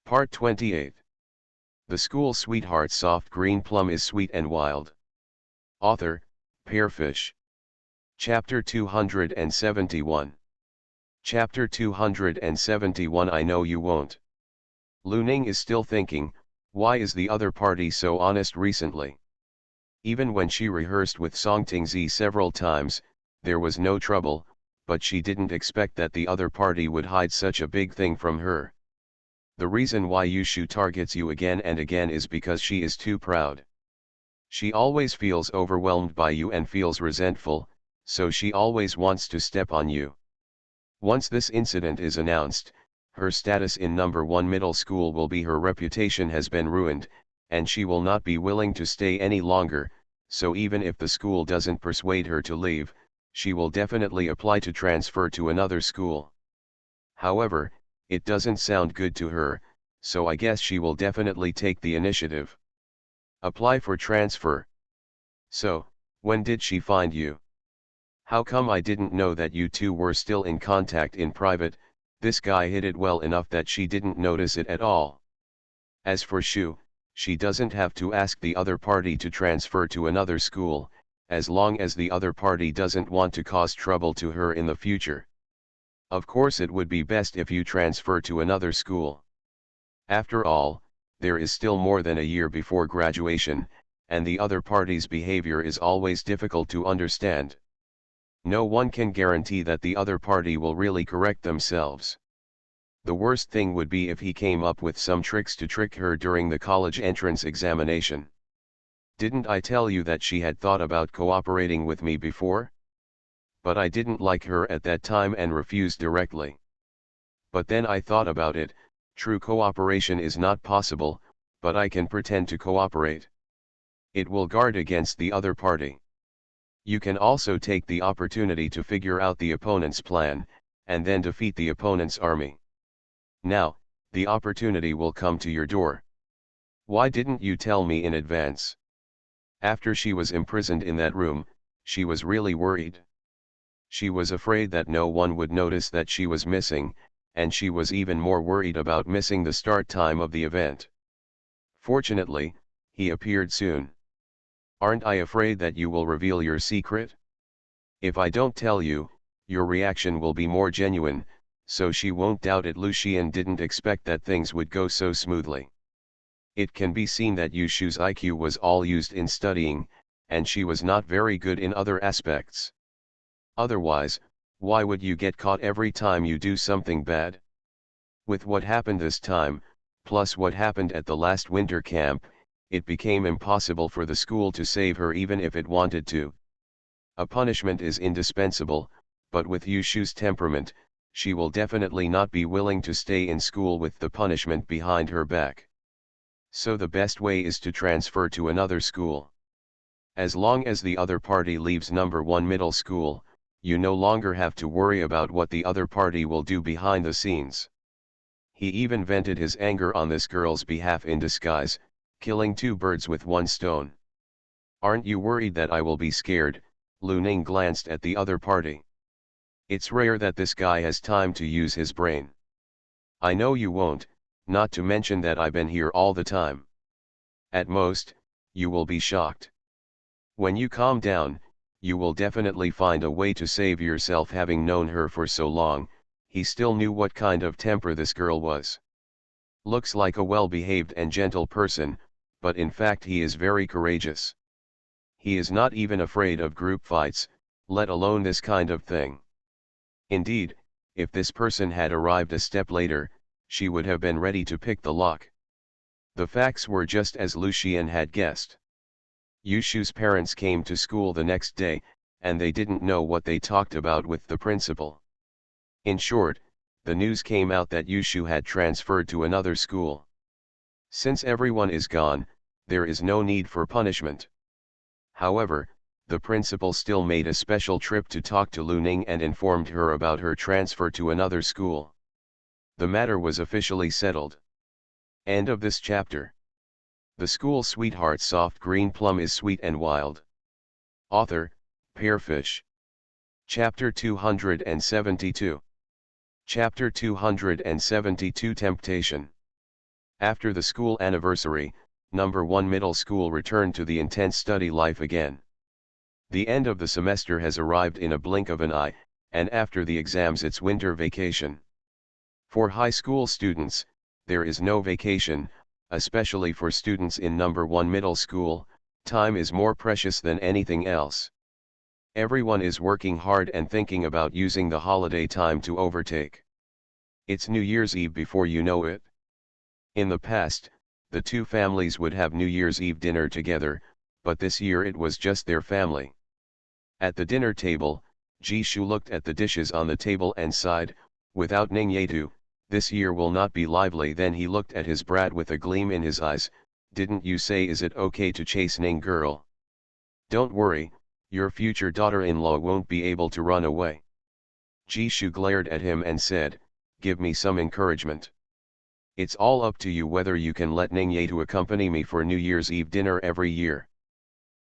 Part 28. The School Sweetheart Soft Green Plum is Sweet and Wild. Author, Pearfish. Chapter 271. Chapter 271 I Know You Won't. Lu Ning is still thinking, why is the other party so honest recently? Even when she rehearsed with Song Tingzi several times, there was no trouble, but she didn't expect that the other party would hide such a big thing from her. The reason why Yushu targets you again and again is because she is too proud. She always feels overwhelmed by you and feels resentful, so she always wants to step on you. Once this incident is announced, her status in number 1 middle school will be her reputation has been ruined, and she will not be willing to stay any longer, so even if the school doesn't persuade her to leave, she will definitely apply to transfer to another school. However, it doesn't sound good to her, so I guess she will definitely take the initiative. Apply for transfer. So, when did she find you? How come I didn't know that you two were still in contact in private? This guy hid it well enough that she didn't notice it at all. As for Shu, she doesn't have to ask the other party to transfer to another school, as long as the other party doesn't want to cause trouble to her in the future. Of course it would be best if you transfer to another school. After all, there is still more than a year before graduation, and the other party's behavior is always difficult to understand. No one can guarantee that the other party will really correct themselves. The worst thing would be if he came up with some tricks to trick her during the college entrance examination. Didn't I tell you that she had thought about cooperating with me before? But I didn't like her at that time and refused directly. But then I thought about it, true cooperation is not possible, but I can pretend to cooperate. It will guard against the other party. You can also take the opportunity to figure out the opponent's plan, and then defeat the opponent's army. Now, the opportunity will come to your door. Why didn't you tell me in advance? After she was imprisoned in that room, she was really worried. She was afraid that no one would notice that she was missing, and she was even more worried about missing the start time of the event. Fortunately, he appeared soon. Aren't I afraid that you will reveal your secret? If I don't tell you, your reaction will be more genuine, so she won't doubt it. Lu Xian didn't expect that things would go so smoothly. It can be seen that Yushu's IQ was all used in studying, and she was not very good in other aspects. Otherwise, why would you get caught every time you do something bad? With what happened this time, plus what happened at the last winter camp, it became impossible for the school to save her even if it wanted to. A punishment is indispensable, but with Yushu's temperament, she will definitely not be willing to stay in school with the punishment behind her back. So the best way is to transfer to another school. As long as the other party leaves number 1 middle school, you no longer have to worry about what the other party will do behind the scenes. He even vented his anger on this girl's behalf in disguise, killing 2 birds with 1 stone. Aren't you worried that I will be scared? Lu Ning glanced at the other party. It's rare that this guy has time to use his brain. I know you won't, not to mention that I've been here all the time. At most, you will be shocked. When you calm down, you will definitely find a way to save yourself. Having known her for so long, he still knew what kind of temper this girl was. Looks like a well-behaved and gentle person, but in fact he is very courageous. He is not even afraid of group fights, let alone this kind of thing. Indeed, if this person had arrived a step later, she would have been ready to pick the lock. The facts were just as Lu Xian had guessed. Yushu's parents came to school the next day, and they didn't know what they talked about with the principal. In short, the news came out that Yushu had transferred to another school. Since everyone is gone, there is no need for punishment. However, the principal still made a special trip to talk to Lu Ning and informed her about her transfer to another school. The matter was officially settled. End of this chapter. The School Sweetheart Soft Green Plum is Sweet and Wild. Author, Pearfish. Chapter 272. Chapter 272 Temptation. After the school anniversary, number 1 middle school returned to the intense study life again. The end of the semester has arrived in a blink of an eye, and after the exams it's winter vacation. For high school students, there is no vacation, especially for students in number 1 middle school. Time is more precious than anything else. Everyone is working hard and thinking about using the holiday time to overtake. It's New Year's Eve before you know it. In the past, the two families would have New Year's Eve dinner together, but this year it was just their family. At the dinner table, Jishu looked at the dishes on the table and sighed, without Ningyetu, this year will not be lively. Then he looked at his brat with a gleam in his eyes. Didn't you say is it okay to chase Ning girl? Don't worry, your future daughter-in-law won't be able to run away. Jishu glared at him and said, give me some encouragement. It's all up to you whether you can let Ningyetu accompany me for New Year's Eve dinner every year.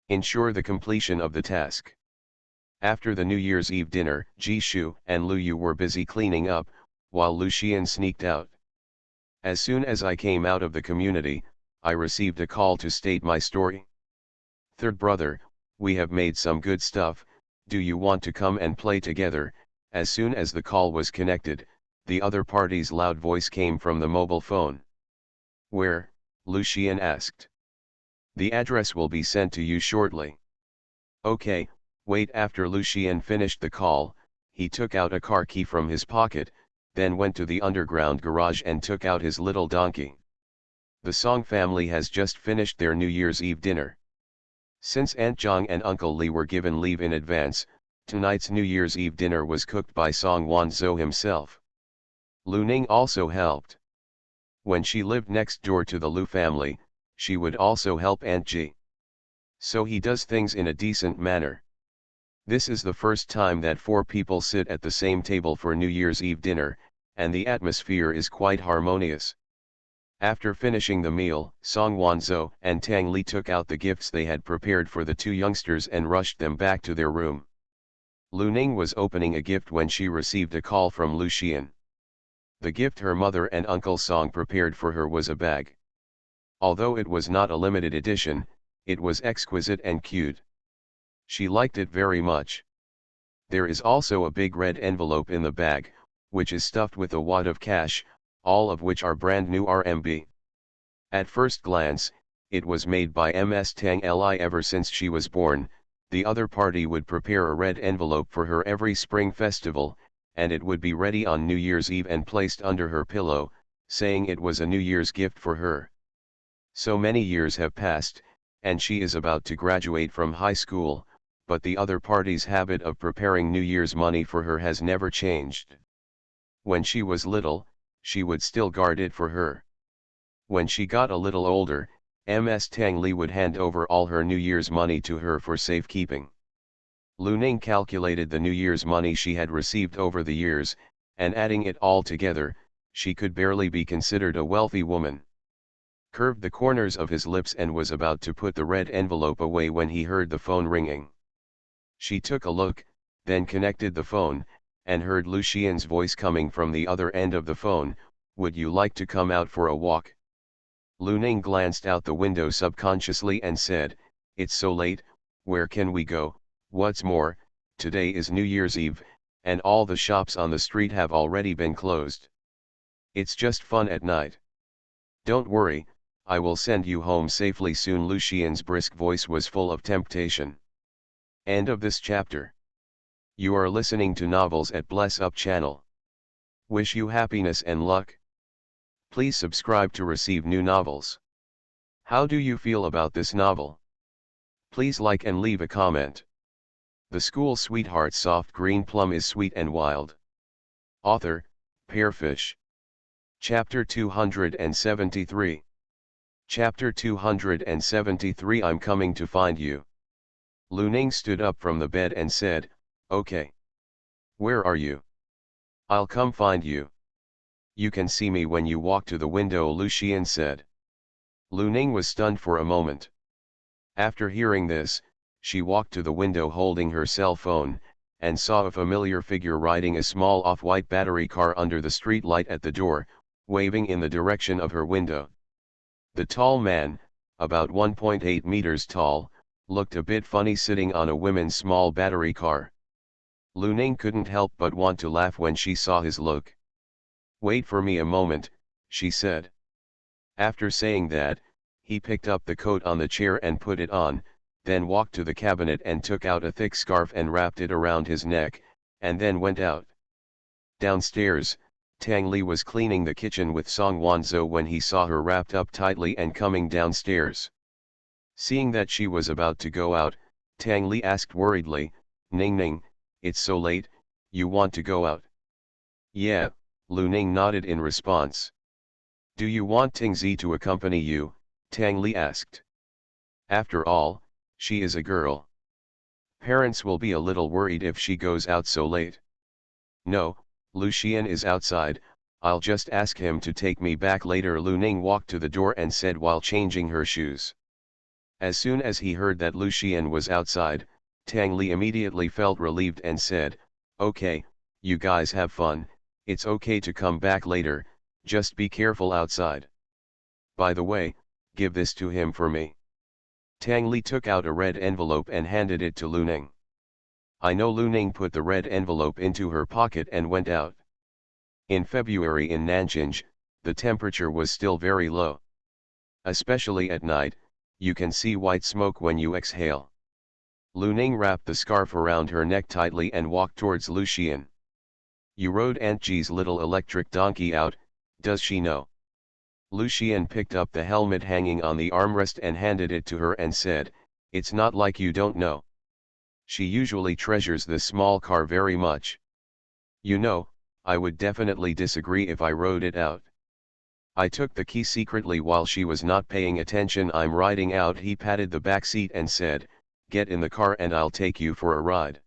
Ensure the completion of the task. After the New Year's Eve dinner, Jishu and Lu Yu were busy cleaning up, while Lu Xian sneaked out. As soon as I came out of the community, I received a call to state my story. Third brother, we have made some good stuff, do you want to come and play together? As soon as the call was connected, the other party's loud voice came from the mobile phone. Where? Lu Xian asked. The address will be sent to you shortly. Okay, wait. After Lu Xian finished the call, he took out a car key from his pocket, then went to the underground garage and took out his little donkey. The Song family has just finished their New Year's Eve dinner. Since Aunt Zhang and Uncle Li were given leave in advance, tonight's New Year's Eve dinner was cooked by Song Wanzhou himself. Lu Ning also helped. When she lived next door to the Lu family, she would also help Aunt Ji. So he does things in a decent manner. This is the first time that 4 people sit at the same table for New Year's Eve dinner, and the atmosphere is quite harmonious. After finishing the meal, Song Wanzhou and Tang Li took out the gifts they had prepared for the 2 youngsters and rushed them back to their room. Lu Ning was opening a gift when she received a call from Lu Xian. The gift her mother and Uncle Song prepared for her was a bag. Although it was not a limited edition, it was exquisite and cute. She liked it very much. There is also a big red envelope in the bag, which is stuffed with a wad of cash, all of which are brand new RMB. At first glance, it was made by Ms. Tang Li. Ever since she was born, the other party would prepare a red envelope for her every spring festival, and it would be ready on New Year's Eve and placed under her pillow, saying it was a New Year's gift for her. So many years have passed, and she is about to graduate from high school, but the other party's habit of preparing New Year's money for her has never changed. When she was little, she would still guard it for her. When she got a little older, Ms. Tang Li would hand over all her New Year's money to her for safekeeping. Lu Ning calculated the New Year's money she had received over the years, and adding it all together, she could barely be considered a wealthy woman. Curved the corners of his lips and was about to put the red envelope away when he heard the phone ringing. She took a look, then connected the phone, and heard Lu Xian's voice coming from the other end of the phone. Would you like to come out for a walk? Lu Ning glanced out the window subconsciously and said, it's so late, where can we go? What's more, today is New Year's Eve, and all the shops on the street have already been closed. It's just fun at night. Don't worry, I will send you home safely soon. Lu Xian's brisk voice was full of temptation. End of this chapter. You are listening to Novels at Bless Up channel. Wish you happiness and luck. Please subscribe to receive new novels. How do you feel about this novel? Please like and leave a comment. The School Sweetheart Soft Green Plum is sweet and wild. Author, Pearfish. Chapter 273. Chapter 273. I'm coming to find you. Lu Ning stood up from the bed and said, okay. Where are you? I'll come find you. You can see me when you walk to the window, Lu Xian said. Lu Ning was stunned for a moment. After hearing this, she walked to the window holding her cell phone, and saw a familiar figure riding a small off-white battery car under the street light at the door, waving in the direction of her window. The tall man, about 1.8 meters tall, looked a bit funny sitting on a women's small battery car. Lu Ning couldn't help but want to laugh when she saw his look. "Wait for me a moment," she said. After saying that, he picked up the coat on the chair and put it on, then walked to the cabinet and took out a thick scarf and wrapped it around his neck, and then went out. Downstairs, Tang Li was cleaning the kitchen with Song Wanzhou when he saw her wrapped up tightly and coming downstairs. Seeing that she was about to go out, Tang Li asked worriedly, "Ning Ning, it's so late, you want to go out?" "Yeah," Lu Ning nodded in response. "Do you want Tingzi to accompany you?" Tang Li asked. "After all, she is a girl. Parents will be a little worried if she goes out so late." "No, Lu Xian is outside, I'll just ask him to take me back later." Lu Ning walked to the door and said while changing her shoes. As soon as he heard that Lu Xian was outside, Tang Li immediately felt relieved and said, "Okay, you guys have fun, it's okay to come back later, just be careful outside. By the way, give this to him for me." Tang Li took out a red envelope and handed it to Lu Ning. I know. Lu Ning put the red envelope into her pocket and went out. In February in Nanjing, the temperature was still very low. Especially at night, you can see white smoke when you exhale. Lu Ning wrapped the scarf around her neck tightly and walked towards Lu Xian. "You rode Aunt Ji's little electric donkey out, does she know?" Lu Xian picked up the helmet hanging on the armrest and handed it to her and said, "It's not like you don't know. She usually treasures this small car very much. You know, I would definitely disagree if I rode it out. I took the key secretly while she was not paying attention. I'm riding out." He patted the back seat and said, "Get in the car and I'll take you for a ride."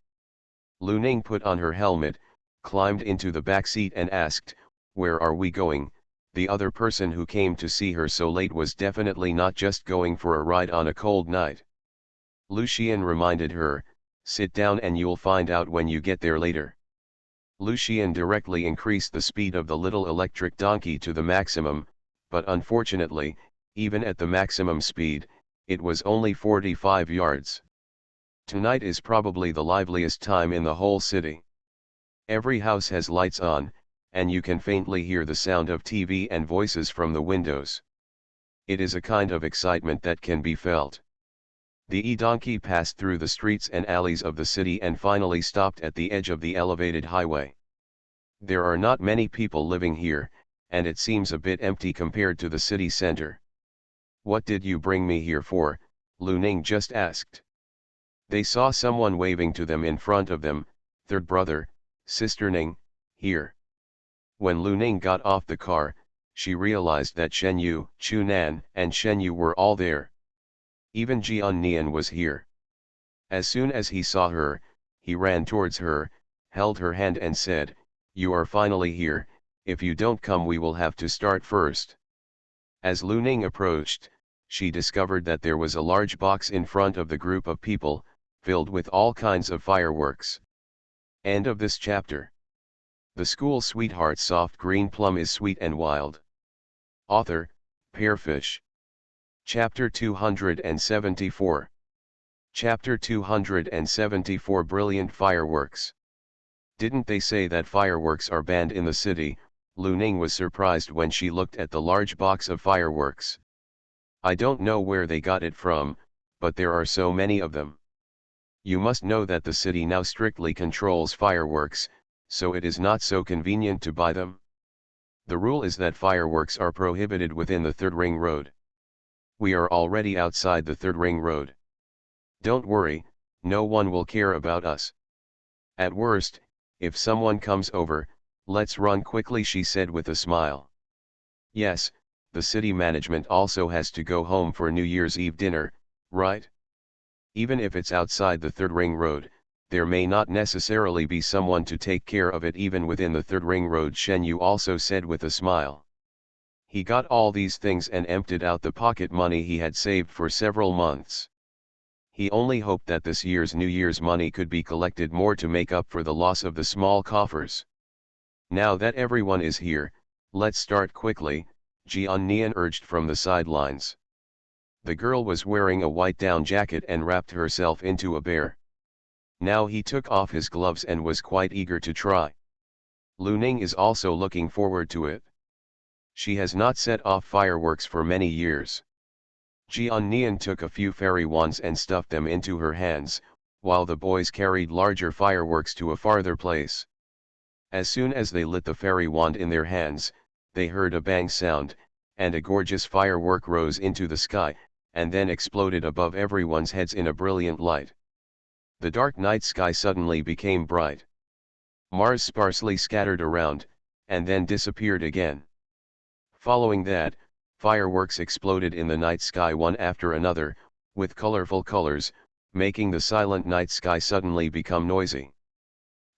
Lu Ning put on her helmet, climbed into the back seat and asked, "Where are we going?" The other person who came to see her so late was definitely not just going for a ride on a cold night. Lu Xian reminded her, "Sit down and you'll find out when you get there later." Lu Xian directly increased the speed of the little electric donkey to the maximum, but unfortunately, even at the maximum speed, it was only 45 yards. Tonight is probably the liveliest time in the whole city. Every house has lights on, and you can faintly hear the sound of TV and voices from the windows. It is a kind of excitement that can be felt. The e-donkey passed through the streets and alleys of the city and finally stopped at the edge of the elevated highway. There are not many people living here, and it seems a bit empty compared to the city center. "What did you bring me here for?" Lu Ning just asked. They saw someone waving to them in front of them, "Third brother, sister Ning, here." When Lu Ning got off the car, she realized that Shen Yu, Chu Nan, and Shen Yu were all there. Even Jian Nian was here. As soon as he saw her, he ran towards her, held her hand and said, "You are finally here, if you don't come we will have to start first." As Lu Ning approached, she discovered that there was a large box in front of the group of people, filled with all kinds of fireworks. End of this chapter. The School Sweetheart Soft Green Plum is Sweet and Wild. Author, Pearfish. Chapter 274. Chapter 274 Brilliant Fireworks. Didn't they say that fireworks are banned in the city? Lu Ning was surprised when she looked at the large box of fireworks. "I don't know where they got it from, but there are so many of them. You must know that the city now strictly controls fireworks, so it is not so convenient to buy them. The rule is that fireworks are prohibited within the Third Ring Road. We are already outside the Third Ring Road. Don't worry, no one will care about us. At worst, if someone comes over, let's run quickly," she said with a smile. "Yes, the city management also has to go home for New Year's Eve dinner, right? Even if it's outside the Third Ring Road, there may not necessarily be someone to take care of it even within the Third Ring Road," Shen Yu also said with a smile. He got all these things and emptied out the pocket money he had saved for several months. He only hoped that this year's New Year's money could be collected more to make up for the loss of the small coffers. "Now that everyone is here, let's start quickly," Jian urged from the sidelines. The girl was wearing a white down jacket and wrapped herself into a bear. Now he took off his gloves and was quite eager to try. Lu Ning is also looking forward to it. She has not set off fireworks for many years. Jian Nian took a few fairy wands and stuffed them into her hands, while the boys carried larger fireworks to a farther place. As soon as they lit the fairy wand in their hands, they heard a bang sound, and a gorgeous firework rose into the sky, and then exploded above everyone's heads in a brilliant light. The dark night sky suddenly became bright. Mars sparsely scattered around, and then disappeared again. Following that, fireworks exploded in the night sky one after another, with colorful colors, making the silent night sky suddenly become noisy.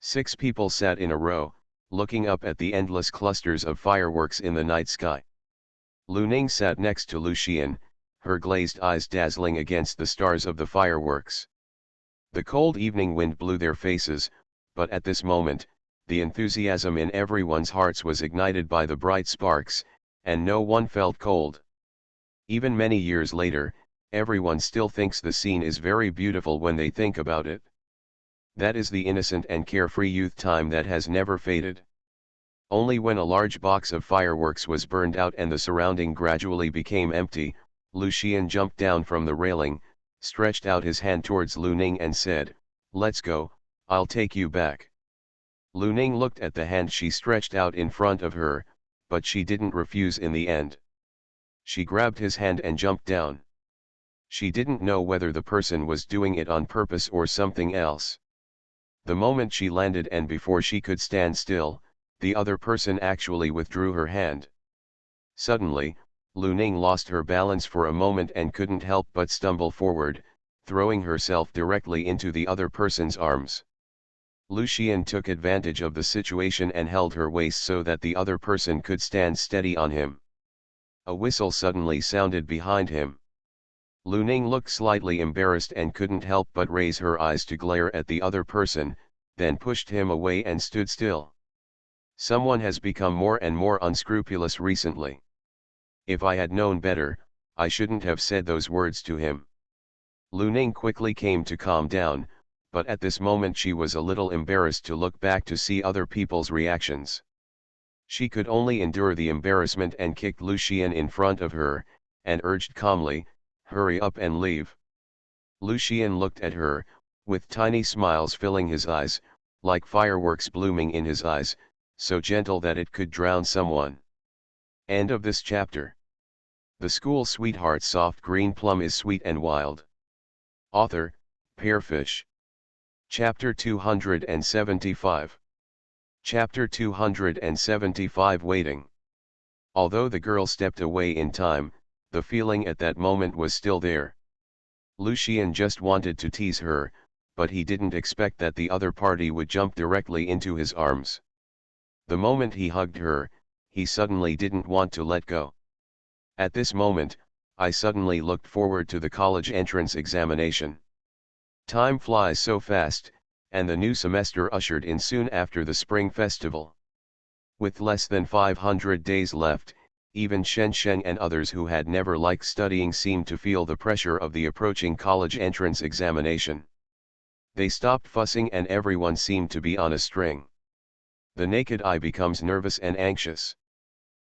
6 people sat in a row, looking up at the endless clusters of fireworks in the night sky. Lu Ning sat next to Lu Xian, her glazed eyes dazzling against the stars of the fireworks. The cold evening wind blew their faces, but at this moment, the enthusiasm in everyone's hearts was ignited by the bright sparks, and no one felt cold. Even many years later, everyone still thinks the scene is very beautiful when they think about it. That is the innocent and carefree youth time that has never faded. Only when a large box of fireworks was burned out and the surrounding gradually became empty, Lu Xian jumped down from the railing, stretched out his hand towards Lu Ning and said, "Let's go, I'll take you back." Lu Ning looked at the hand she stretched out in front of her, but she didn't refuse in the end. She grabbed his hand and jumped down. She didn't know whether the person was doing it on purpose or something else. The moment she landed and before she could stand still, the other person actually withdrew her hand. Suddenly, Lu Ning lost her balance for a moment and couldn't help but stumble forward, throwing herself directly into the other person's arms. Lu Xian took advantage of the situation and held her waist so that the other person could stand steady on him. A whistle suddenly sounded behind him. Lu Ning looked slightly embarrassed and couldn't help but raise her eyes to glare at the other person, then pushed him away and stood still. Someone has become more and more unscrupulous recently. If I had known better, I shouldn't have said those words to him. Lu Ning quickly came to calm down, but at this moment she was a little embarrassed to look back to see other people's reactions. She could only endure the embarrassment and kicked Lu Xian in front of her, and urged calmly, "Hurry up and leave." Lu Xian looked at her, with tiny smiles filling his eyes, like fireworks blooming in his eyes, so gentle that it could drown someone. End of this chapter. The School Sweetheart Soft Green Plum is Sweet and Wild. Author, Pearfish. Chapter 275. Chapter 275 Waiting. Although the girl stepped away in time, the feeling at that moment was still there. Lu Xian just wanted to tease her, but he didn't expect that the other party would jump directly into his arms. The moment he hugged her, he suddenly didn't want to let go. At this moment, I suddenly looked forward to the college entrance examination. Time flies so fast, and the new semester ushered in soon after the spring festival. With less than 500 days left, even Shen Sheng and others who had never liked studying seemed to feel the pressure of the approaching college entrance examination. They stopped fussing and everyone seemed to be on a string. The naked eye becomes nervous and anxious.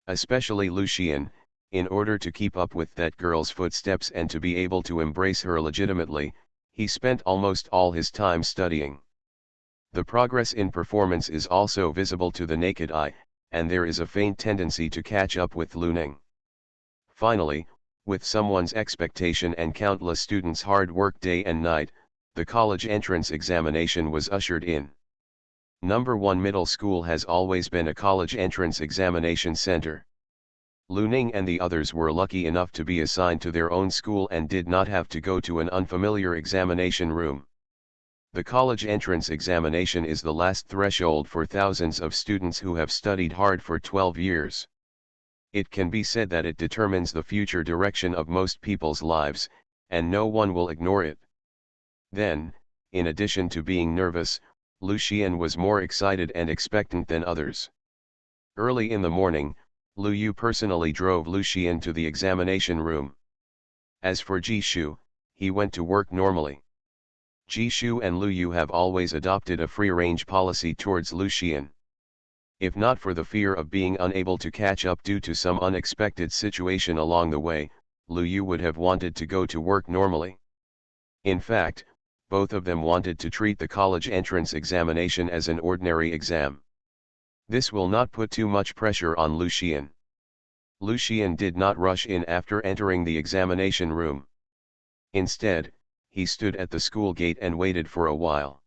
Especially Lu Xian, in order to keep up with that girl's footsteps and to be able to embrace her legitimately, he spent almost all his time studying. The progress in performance is also visible to the naked eye, and there is a faint tendency to catch up with Lu Ning. Finally, with someone's expectation and countless students' hard work day and night, the college entrance examination was ushered in. Number 1 Middle School has always been a college entrance examination center. Lu Ning and the others were lucky enough to be assigned to their own school and did not have to go to an unfamiliar examination room. The college entrance examination is the last threshold for thousands of students who have studied hard for 12 years. It can be said that it determines the future direction of most people's lives, and no one will ignore it. Then, in addition to being nervous, Lu Xian was more excited and expectant than others. Early in the morning, Lu Yu personally drove Lu Xian to the examination room. As for Ji Shu, he went to work normally. Ji Shu and Lu Yu have always adopted a free-range policy towards Lu Xian. If not for the fear of being unable to catch up due to some unexpected situation along the way, Lu Yu would have wanted to go to work normally. In fact, both of them wanted to treat the college entrance examination as an ordinary exam. This will not put too much pressure on Lu Xian. Lu Xian did not rush in after entering the examination room. Instead, he stood at the school gate and waited for a while.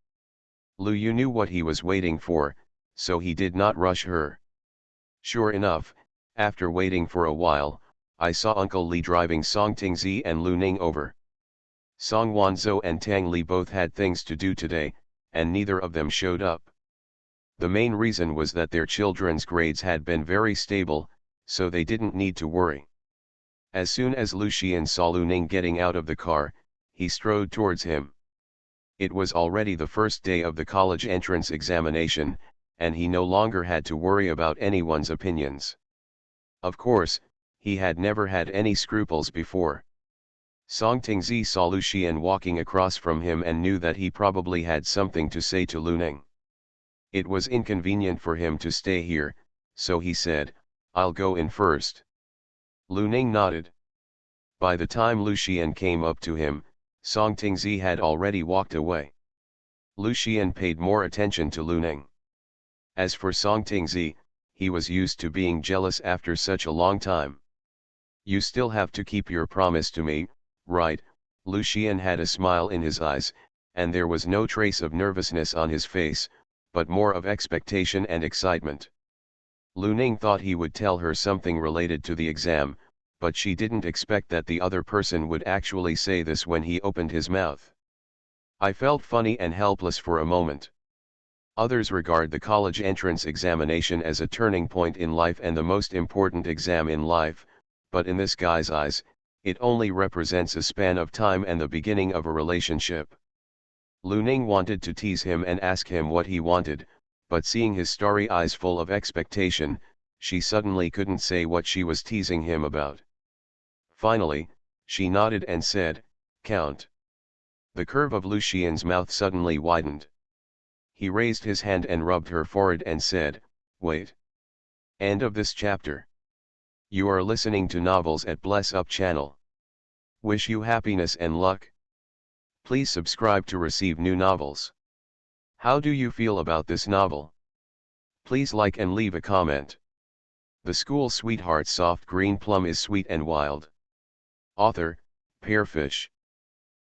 Lu Yu knew what he was waiting for, so he did not rush her. Sure enough, after waiting for a while, I saw Uncle Li driving Song Tingzi and Lu Ning over. Song Wanzhou and Tang Li both had things to do today, and neither of them showed up. The main reason was that their children's grades had been very stable, so they didn't need to worry. As soon as Lu Xian saw Lu Ning getting out of the car, he strode towards him. It was already the first day of the college entrance examination, and he no longer had to worry about anyone's opinions. Of course, he had never had any scruples before. Song Tingzi saw Lu Xian walking across from him and knew that he probably had something to say to Lu Ning. It was inconvenient for him to stay here, so he said, "I'll go in first." Lu Ning nodded. By the time Lu Xian came up to him, Song Tingzi had already walked away. Lu Xian paid more attention to Lu Ning. As for Song Tingzi, he was used to being jealous after such a long time. "You still have to keep your promise to me, right?" Lu Xian had a smile in his eyes, and there was no trace of nervousness on his face, but more of expectation and excitement. Lu Ning thought he would tell her something related to the exam, but she didn't expect that the other person would actually say this when he opened his mouth. I felt funny and helpless for a moment. Others regard the college entrance examination as a turning point in life and the most important exam in life, but in this guy's eyes, it only represents a span of time and the beginning of a relationship. Lu Ning wanted to tease him and ask him what he wanted, but seeing his starry eyes full of expectation, she suddenly couldn't say what she was teasing him about. Finally, she nodded and said, "Count." The curve of Lu Xian's mouth suddenly widened. He raised his hand and rubbed her forehead and said, "Wait." End of this chapter. You are listening to Novels at Bless Up channel. Wish you happiness and luck. Please subscribe to receive new novels. How do you feel about this novel? Please like and leave a comment. The School Sweetheart Soft Green Plum is sweet and wild. Author, Pearfish.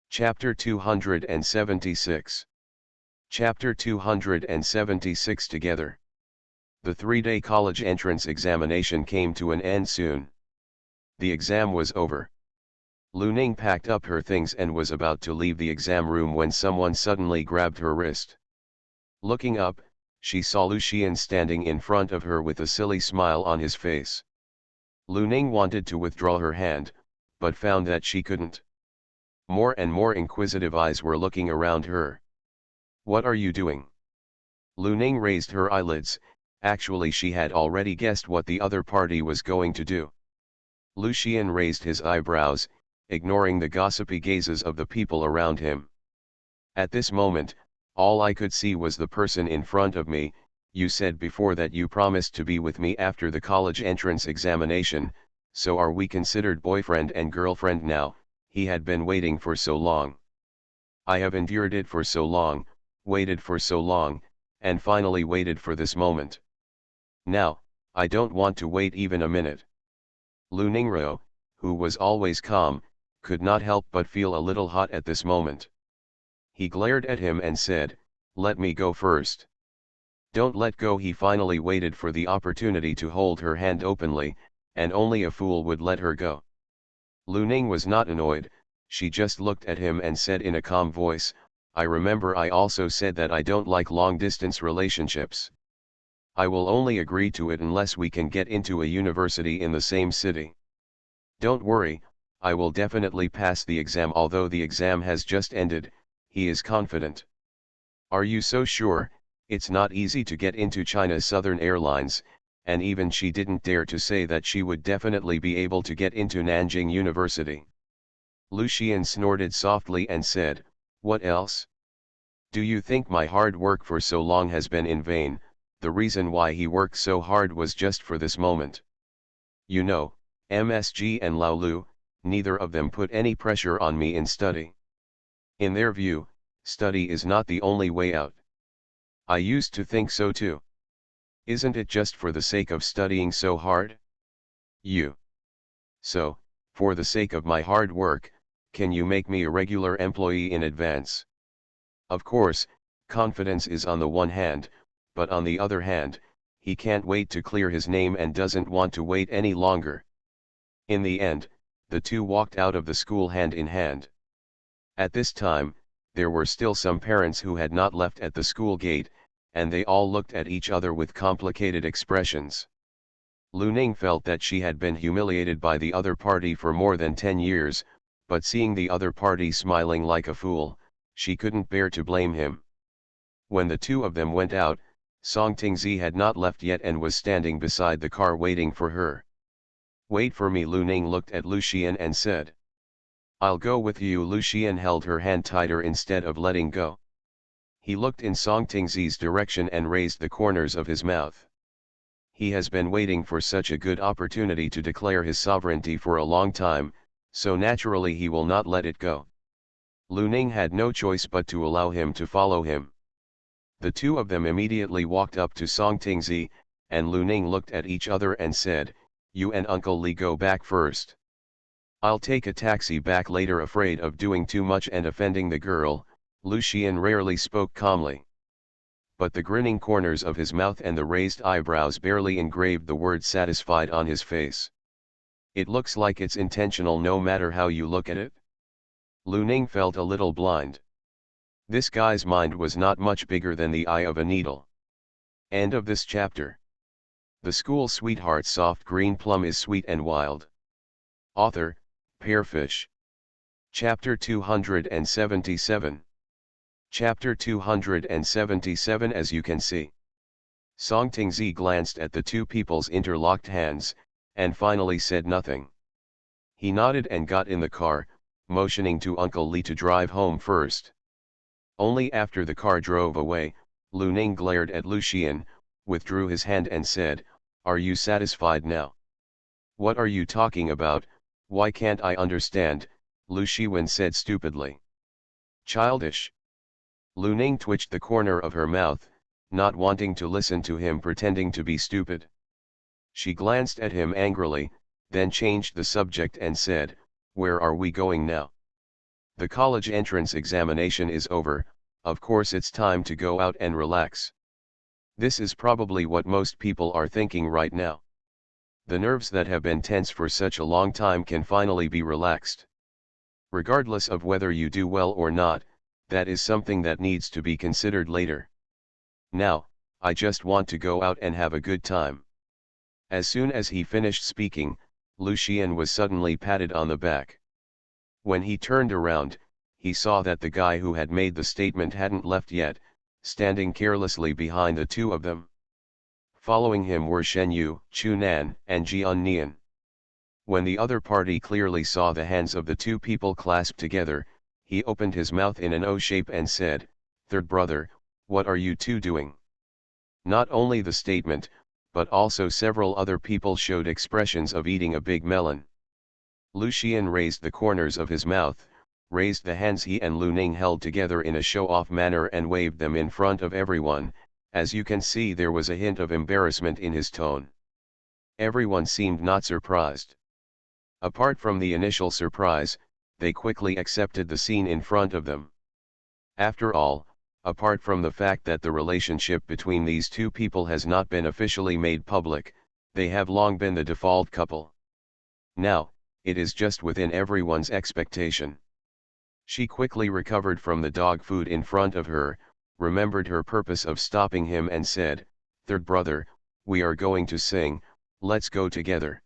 Chapter 276. Chapter 276 Together. The 3-day college entrance examination came to an end soon. The exam was over. Lu Ning packed up her things and was about to leave the exam room when someone suddenly grabbed her wrist. Looking up, she saw Lu Xian standing in front of her with a silly smile on his face. Lu Ning wanted to withdraw her hand, but found that she couldn't. More and more inquisitive eyes were looking around her. "What are you doing?" Lu Ning raised her eyelids. Actually, she had already guessed what the other party was going to do. Lu Xian raised his eyebrows, ignoring the gossipy gazes of the people around him. At this moment, all I could see was the person in front of me. "You said before that you promised to be with me after the college entrance examination, so are we considered boyfriend and girlfriend now?" He had been waiting for so long. I have endured it for so long, waited for so long, and finally waited for this moment. Now, I don't want to wait even a minute. Lu Ningro, who was always calm, could not help but feel a little hot at this moment. He glared at him and said, "Let me go first." "Don't let go." He finally waited for the opportunity to hold her hand openly, and only a fool would let her go. Lu Ning was not annoyed, she just looked at him and said in a calm voice, "I remember I also said that I don't like long-distance relationships. I will only agree to it unless we can get into a university in the same city. Don't worry, I will definitely pass the exam." Although the exam has just ended, he is confident. "Are you so sure? It's not easy to get into China Southern Airlines, and even she didn't dare to say that she would definitely be able to get into Nanjing University. Lucien snorted softly and said, "What else? Do you think my hard work for so long has been in vain? The reason why he worked so hard was just for this moment. You know, MSG and Laolu, neither of them put any pressure on me in study. In their view, study is not the only way out. I used to think so too. Isn't it just for the sake of studying so hard? So, for the sake of my hard work, can you make me a regular employee in advance?" Of course, confidence is on the one hand, but on the other hand, he can't wait to clear his name and doesn't want to wait any longer. In the end, the two walked out of the school hand in hand. At this time, there were still some parents who had not left at the school gate, and they all looked at each other with complicated expressions. Lu Ning felt that she had been humiliated by the other party for more than 10 years, but seeing the other party smiling like a fool, she couldn't bear to blame him. When the two of them went out, Song Tingzi had not left yet and was standing beside the car waiting for her. "Wait for me," Lu Ning looked at Lucien and said. "I'll go with you." Lucien held her hand tighter instead of letting go. He looked in Song Tingzi's direction and raised the corners of his mouth. He has been waiting for such a good opportunity to declare his sovereignty for a long time, so naturally he will not let it go. Lu Ning had no choice but to allow him to follow him. The two of them immediately walked up to Song Tingzi, and Lu Ning looked at each other and said, "You and Uncle Li go back first. I'll take a taxi back later." Afraid of doing too much and offending the girl, Lucien rarely spoke calmly. But the grinning corners of his mouth and the raised eyebrows barely engraved the word "satisfied" on his face. "It looks like it's intentional no matter how you look at it." Lu Ning felt a little blind. This guy's mind was not much bigger than the eye of a needle. End of this chapter. The School Sweetheart Soft Green Plum is Sweet and Wild. Author, Pearfish. Chapter 277. Chapter 277. As you can see. Song Tingzi glanced at the two people's interlocked hands, and finally said nothing. He nodded and got in the car, motioning to Uncle Li to drive home first. Only after the car drove away, Lu Ning glared at Lucien, withdrew his hand and said, "Are you satisfied now?" "What are you talking about? Why can't I understand?" Lu Shiwen said stupidly. "Childish." Lu Ning twitched the corner of her mouth, not wanting to listen to him pretending to be stupid. She glanced at him angrily, then changed the subject and said, "Where are we going now? The college entrance examination is over, of course it's time to go out and relax." This is probably what most people are thinking right now. The nerves that have been tense for such a long time can finally be relaxed. Regardless of whether you do well or not, that is something that needs to be considered later. Now, I just want to go out and have a good time. As soon as he finished speaking, Lucien was suddenly patted on the back. When he turned around, he saw that the guy who had made the statement hadn't left yet, standing carelessly behind the two of them. Following him were Shen Yu, Chu Nan, and Jian Nian. When the other party clearly saw the hands of the two people clasped together, he opened his mouth in an O shape and said, "Third brother, what are you two doing?" Not only the statement, but also several other people showed expressions of eating a big melon. Lucien raised the corners of his mouth, raised the hands he and Lu Ning held together in a show-off manner and waved them in front of everyone. As you can see, there was a hint of embarrassment in his tone. Everyone seemed not surprised. Apart from the initial surprise, they quickly accepted the scene in front of them. After all, apart from the fact that the relationship between these two people has not been officially made public, they have long been the default couple. Now, it is just within everyone's expectation. She quickly recovered from the dog food in front of her, remembered her purpose of stopping him and said, "Third brother, we are going to sing, let's go together."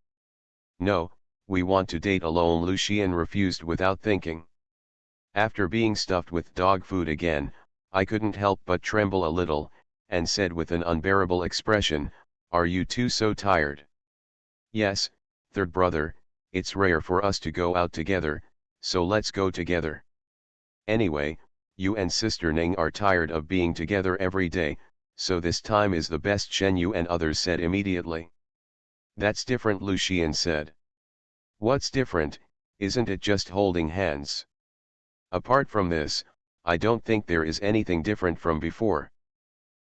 "No, we want to date alone." Lucien refused without thinking. After being stuffed with dog food again, I couldn't help but tremble a little, and said with an unbearable expression, Are you two so tired? Yes, third brother, it's rare for us to go out together, so let's go together. Anyway, you and Sister Ning are tired of being together every day, so this time is the best, Shen Yu and others said immediately. That's different, Lu Xian said. What's different, isn't it just holding hands? Apart from this, I don't think there is anything different from before.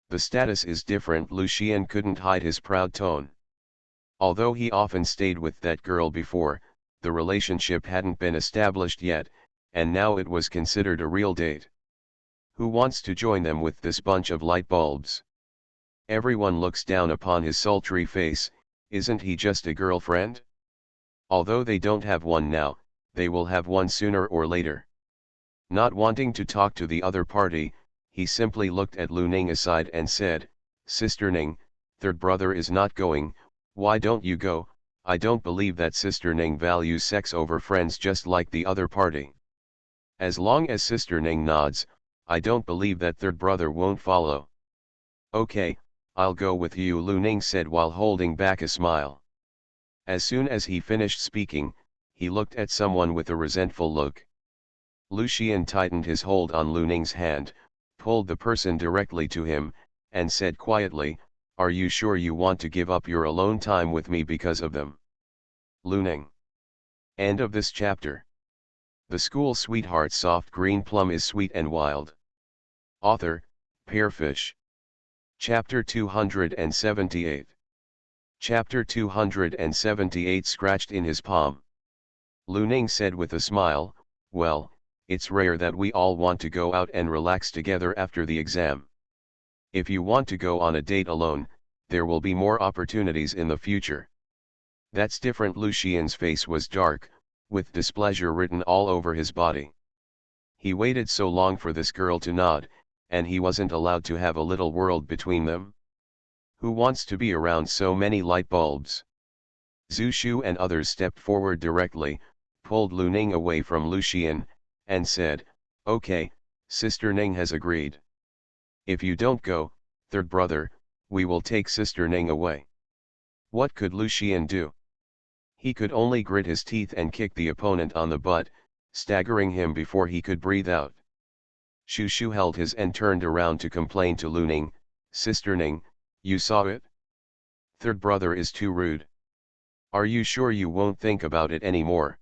The status is different, Lu Xian couldn't hide his proud tone. Although he often stayed with that girl before, the relationship hadn't been established yet, and now it was considered a real date. Who wants to join them with this bunch of light bulbs? Everyone looks down upon his sultry face. Isn't he just a girlfriend? Although they don't have one now, they will have one sooner or later. Not wanting to talk to the other party, he simply looked at Lu Ning aside and said, Sister Ning, third brother is not going, why don't you go? I don't believe that Sister Ning values sex over friends just like the other party. As long as Sister Ning nods, I don't believe that third brother won't follow. Okay, I'll go with you, Lu Ning said while holding back a smile. As soon as he finished speaking, he looked at someone with a resentful look. Lu Xian tightened his hold on Lu Ning's hand, pulled the person directly to him, and said quietly, Are you sure you want to give up your alone time with me because of them? Lu Ning. End of this chapter. The School Sweetheart Soft Green Plum is Sweet and Wild. Author, Pearfish. Chapter 278. Chapter 278 Scratched in his palm. Lu Ning said with a smile, Well, it's rare that we all want to go out and relax together after the exam. If you want to go on a date alone, there will be more opportunities in the future. That's different. Lu Xian's face was dark, with displeasure written all over his body. He waited so long for this girl to nod, and he wasn't allowed to have a little world between them. Who wants to be around so many light bulbs? Zhu Shu and others stepped forward directly, pulled Lu Ning away from Lu Xian, and said, Okay, Sister Ning has agreed. If you don't go, third brother, we will take Sister Ning away. What could Lu Xian do? He could only grit his teeth and kick the opponent on the butt, staggering him before he could breathe out. Shu Shu held his and turned around to complain to Lu Ning, Sister Ning, you saw it? Third brother is too rude. Are you sure you won't think about it anymore?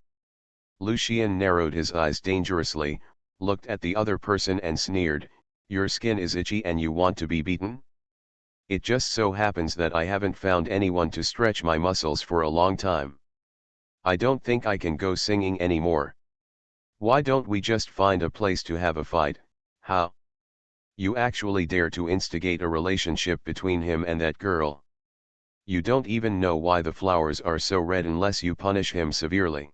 Lu Xian narrowed his eyes dangerously, looked at the other person and sneered, Your skin is itchy and you want to be beaten? It just so happens that I haven't found anyone to stretch my muscles for a long time. I don't think I can go singing anymore. Why don't we just find a place to have a fight? How? You actually dare to instigate a relationship between him and that girl? You don't even know why the flowers are so red unless you punish him severely.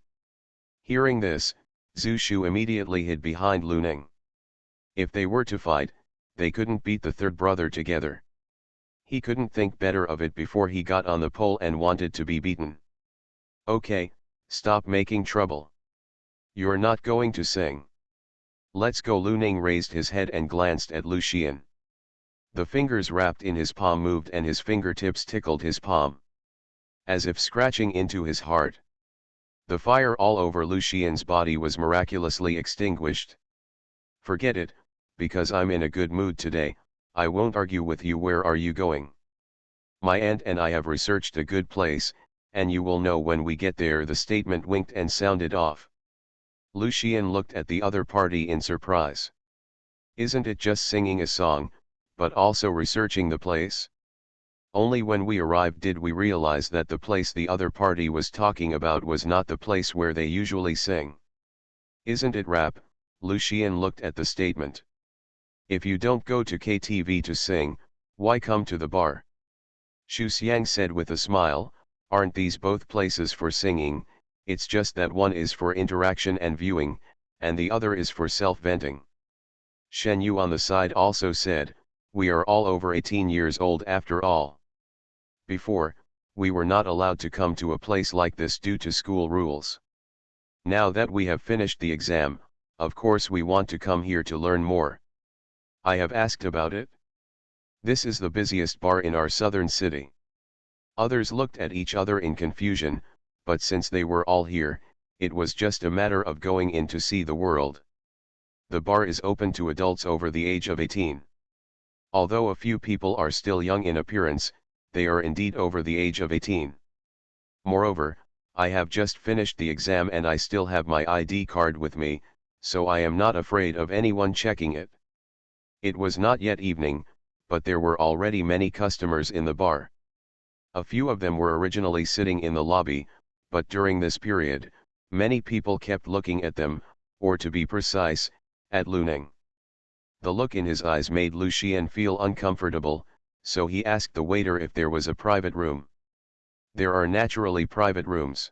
Hearing this, Zhu Shu immediately hid behind Lu Ning. If they were to fight, they couldn't beat the third brother together. He couldn't think better of it before he got on the pole and wanted to be beaten. Okay, stop making trouble. You're not going to sing. Let's go. Lu Ning raised his head and glanced at Lu Xian. The fingers wrapped in his palm moved and his fingertips tickled his palm, as if scratching into his heart. The fire all over Lu Xian's body was miraculously extinguished. Forget it, because I'm in a good mood today, I won't argue with you. Where are you going? My aunt and I have researched a good place, and you will know when we get there. The statement winked and sounded off. Lu Xian looked at the other party in surprise. Isn't it just singing a song, but also researching the place? Only when we arrived did we realize that the place the other party was talking about was not the place where they usually sing. Isn't it rap? Lu Xian looked at the statement. If you don't go to KTV to sing, why come to the bar? Xu Xiang said with a smile, Aren't these both places for singing? It's just that one is for interaction and viewing, and the other is for self-venting. Shen Yu on the side also said, We are all over 18 years old after all. Before, we were not allowed to come to a place like this due to school rules. Now that we have finished the exam, of course we want to come here to learn more. I have asked about it. This is the busiest bar in our southern city. Others looked at each other in confusion, but since they were all here, it was just a matter of going in to see the world. The bar is open to adults over the age of 18. Although a few people are still young in appearance, they are indeed over the age of 18. Moreover, I have just finished the exam and I still have my ID card with me, so I am not afraid of anyone checking it. It was not yet evening, but there were already many customers in the bar. A few of them were originally sitting in the lobby, but during this period, many people kept looking at them, or to be precise, at Luneng. The look in his eyes made Lucien feel uncomfortable, so he asked the waiter if there was a private room. There are naturally private rooms.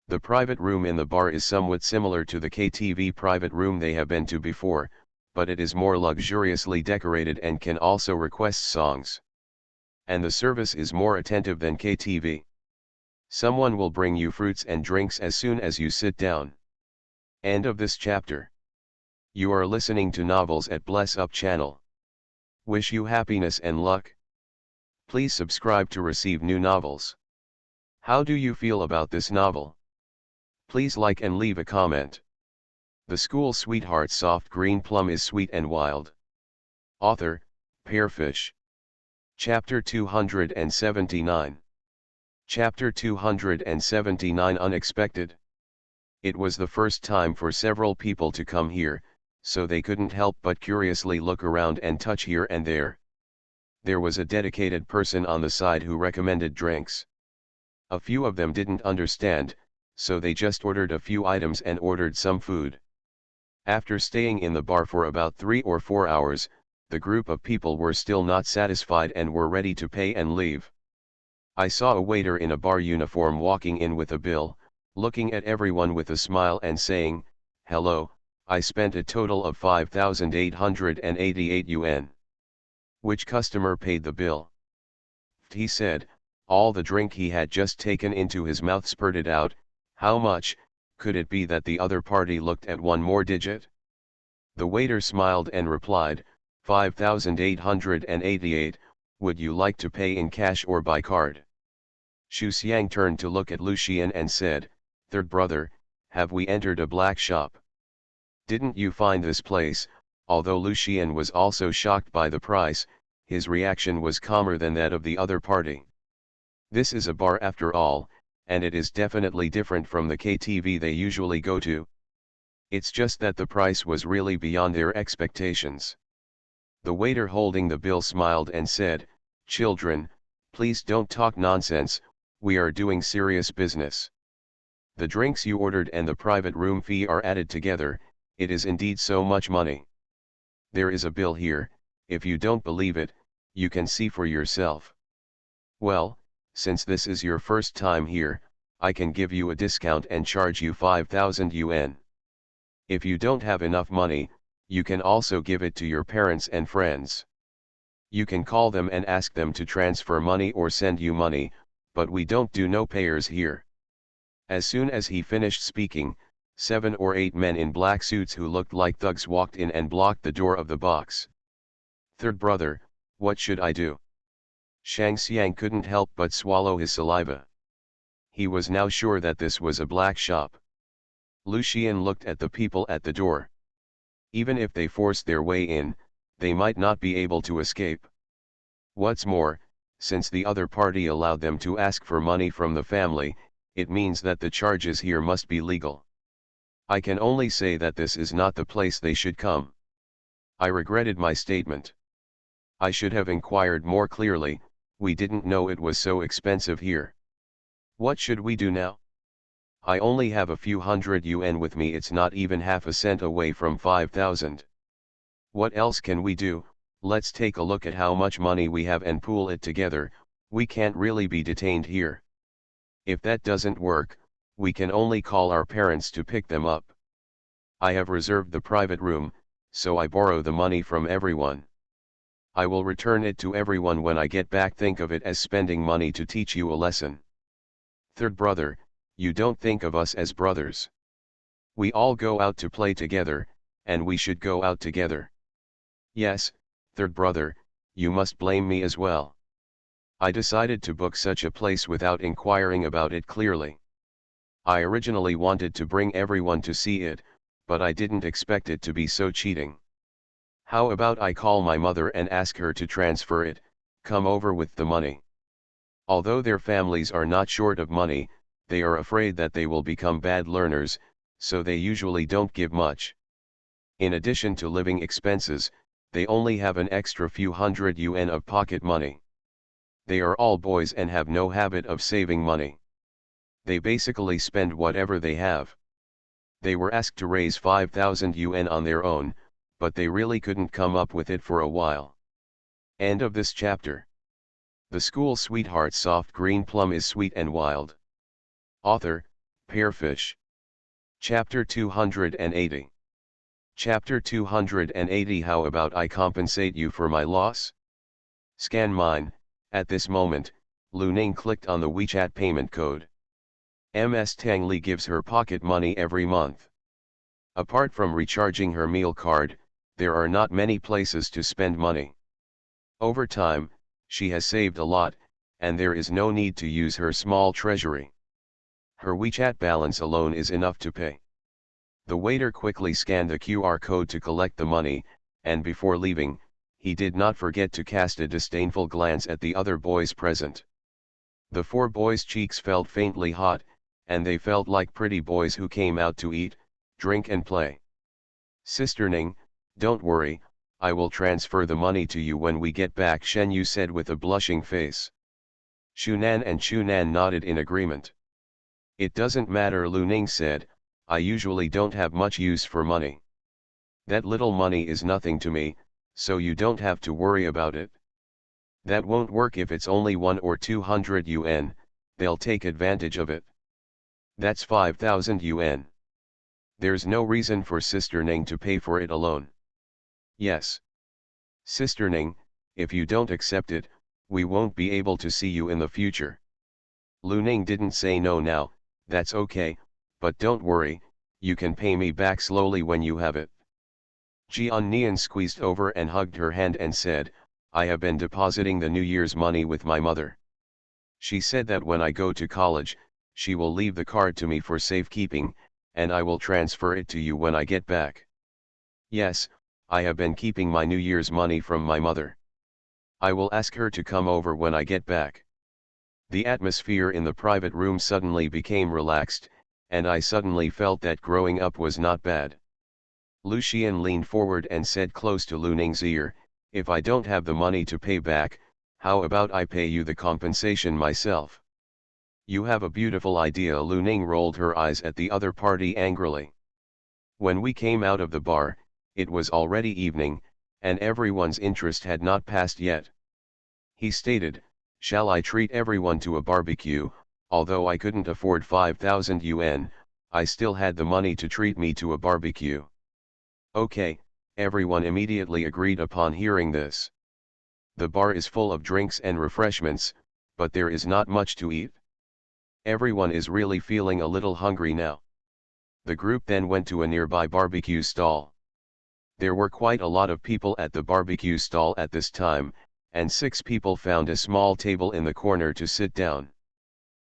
The private room in the bar is somewhat similar to the KTV private room they have been to before, but it is more luxuriously decorated and can also request songs. And the service is more attentive than KTV. Someone will bring you fruits and drinks as soon as you sit down. End of this chapter. You are listening to Novels at Bless Up channel. Wish you happiness and luck. Please subscribe to receive new novels. How do you feel about this novel? Please like and leave a comment. The School Sweetheart Soft Green Plum is Sweet and Wild. Author, Pearfish. Chapter 279. Chapter 279 Unexpected. It was the first time for several people to come here, so they couldn't help but curiously look around and touch here and there. There was a dedicated person on the side who recommended drinks. A few of them didn't understand, so they just ordered a few items and ordered some food. After staying in the bar for about 3 or 4 hours, the group of people were still not satisfied and were ready to pay and leave. I saw a waiter in a bar uniform walking in with a bill, looking at everyone with a smile and saying, "Hello, I spent a total of 5,888 yuan. Which customer paid the bill?" He said. All the drink he had just taken into his mouth spurted out. How much? Could it be that the other party looked at one more digit? The waiter smiled and replied, 5,888, would you like to pay in cash or by card? Xu Xiang turned to look at Lucien and said, "Third brother, have we entered a black shop? Didn't you find this place?" Although Lucien was also shocked by the price, his reaction was calmer than that of the other party. This is a bar after all, and it is definitely different from the KTV they usually go to. It's just that the price was really beyond their expectations. The waiter holding the bill smiled and said, "Children, please don't talk nonsense, we are doing serious business. The drinks you ordered and the private room fee are added together, it is indeed so much money. There is a bill here, if you don't believe it, you can see for yourself. Well, since this is your first time here, I can give you a discount and charge you 5,000 yuan. If you don't have enough money, you can also give it to your parents and friends. You can call them and ask them to transfer money or send you money, but we don't do no payers here." As soon as he finished speaking, 7 or 8 men in black suits who looked like thugs walked in and blocked the door of the box. "Third brother, what should I do?" Shang Xiang couldn't help but swallow his saliva. He was now sure that this was a black shop. Lucien looked at the people at the door. Even if they forced their way in, they might not be able to escape. What's more, since the other party allowed them to ask for money from the family, it means that the charges here must be legal. I can only say that this is not the place they should come. I regretted my statement. I should have inquired more clearly, we didn't know it was so expensive here. What should we do now? I only have a few hundred yuan with me, it's not even half a cent away from 5,000. What else can we do? Let's take a look at how much money we have and pool it together, we can't really be detained here. If that doesn't work, we can only call our parents to pick them up. I have reserved the private room, so I borrow the money from everyone. I will return it to everyone when I get back. Think of it as spending money to teach you a lesson. Third brother, you don't think of us as brothers. We all go out to play together, and we should go out together. Yes, third brother, you must blame me as well. I decided to book such a place without inquiring about it clearly. I originally wanted to bring everyone to see it, but I didn't expect it to be so cheating. How about I call my mother and ask her to transfer it, come over with the money. Although their families are not short of money, they are afraid that they will become bad learners, so they usually don't give much. In addition to living expenses, they only have an extra few hundred yuan of pocket money. They are all boys and have no habit of saving money. They basically spend whatever they have. They were asked to raise 5,000 yuan on their own, but they really couldn't come up with it for a while. End of this chapter. The School Sweetheart Soft Green Plum is Sweet and Wild. Author, Pearfish. Chapter 280. Chapter 280 How about I compensate you for my loss? Scan mine. At this moment, Lu Ning clicked on the WeChat payment code. Ms. Tang Li gives her pocket money every month. Apart from recharging her meal card, there are not many places to spend money. Over time, she has saved a lot, and there is no need to use her small treasury. Her WeChat balance alone is enough to pay. The waiter quickly scanned the QR code to collect the money, and before leaving, he did not forget to cast a disdainful glance at the other boys present. The 4 boys' cheeks felt faintly hot, and they felt like pretty boys who came out to eat, drink and play. Sister Ning, don't worry, I will transfer the money to you when we get back, Shen Yu said with a blushing face. Shunan and Chunan nodded in agreement. It doesn't matter, Lu Ning said, I usually don't have much use for money. That little money is nothing to me, so you don't have to worry about it. That won't work if it's only 1 or 200 yuan, they'll take advantage of it. That's 5,000 yuan. There's no reason for Sister Ning to pay for it alone. Yes. Sister Ning, if you don't accept it, we won't be able to see you in the future. Lu Ning didn't say no now, that's okay, but don't worry, you can pay me back slowly when you have it. Jian Nian squeezed over and hugged her hand and said, I have been depositing the New Year's money with my mother. She said that when I go to college, she will leave the card to me for safekeeping, and I will transfer it to you when I get back. Yes, I have been keeping my New Year's money from my mother. I will ask her to come over when I get back. The atmosphere in the private room suddenly became relaxed, and I suddenly felt that growing up was not bad. Lu Xian leaned forward and said close to Lu Ning's ear, if I don't have the money to pay back, how about I pay you the compensation myself? You have a beautiful idea. Lu Ning rolled her eyes at the other party angrily. When we came out of the bar, it was already evening, and everyone's interest had not passed yet. He stated, shall I treat everyone to a barbecue? Although I couldn't afford 5,000 yuan, I still had the money to treat me to a barbecue. Okay, everyone immediately agreed upon hearing this. The bar is full of drinks and refreshments, but there is not much to eat. Everyone is really feeling a little hungry now. The group then went to a nearby barbecue stall. There were quite a lot of people at the barbecue stall at this time, and 6 people found a small table in the corner to sit down.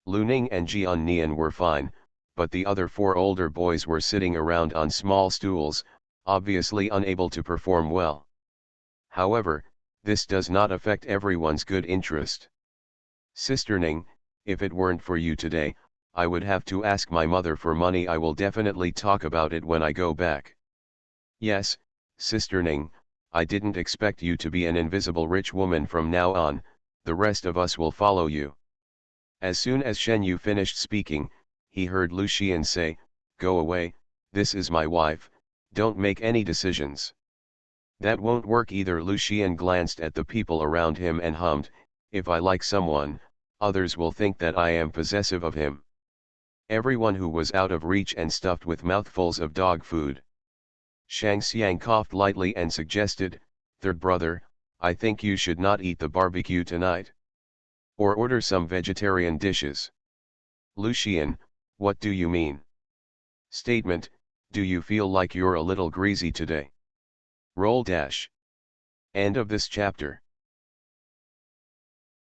Lu Ning and Jian Nian were fine, but the other 4 older boys were sitting around on small stools, obviously unable to perform well. However, this does not affect everyone's good interest. Sister Ning, if it weren't for you today, I would have to ask my mother for money. I will definitely talk about it when I go back. Yes, Sister Ning, I didn't expect you to be an invisible rich woman from now on, the rest of us will follow you. As soon as Shen Yu finished speaking, he heard Lu Xian say, go away, this is my wife, don't make any decisions. That won't work either. Lu Xian glanced at the people around him and hummed, if I like someone, others will think that I am possessive of him. Everyone who was out of reach and stuffed with mouthfuls of dog food. Shang Xiang coughed lightly and suggested, third brother, I think you should not eat the barbecue tonight. Or order some vegetarian dishes. Lu Xian, what do you mean? Statement, do you feel like you're a little greasy today? Roll dash. End of this chapter.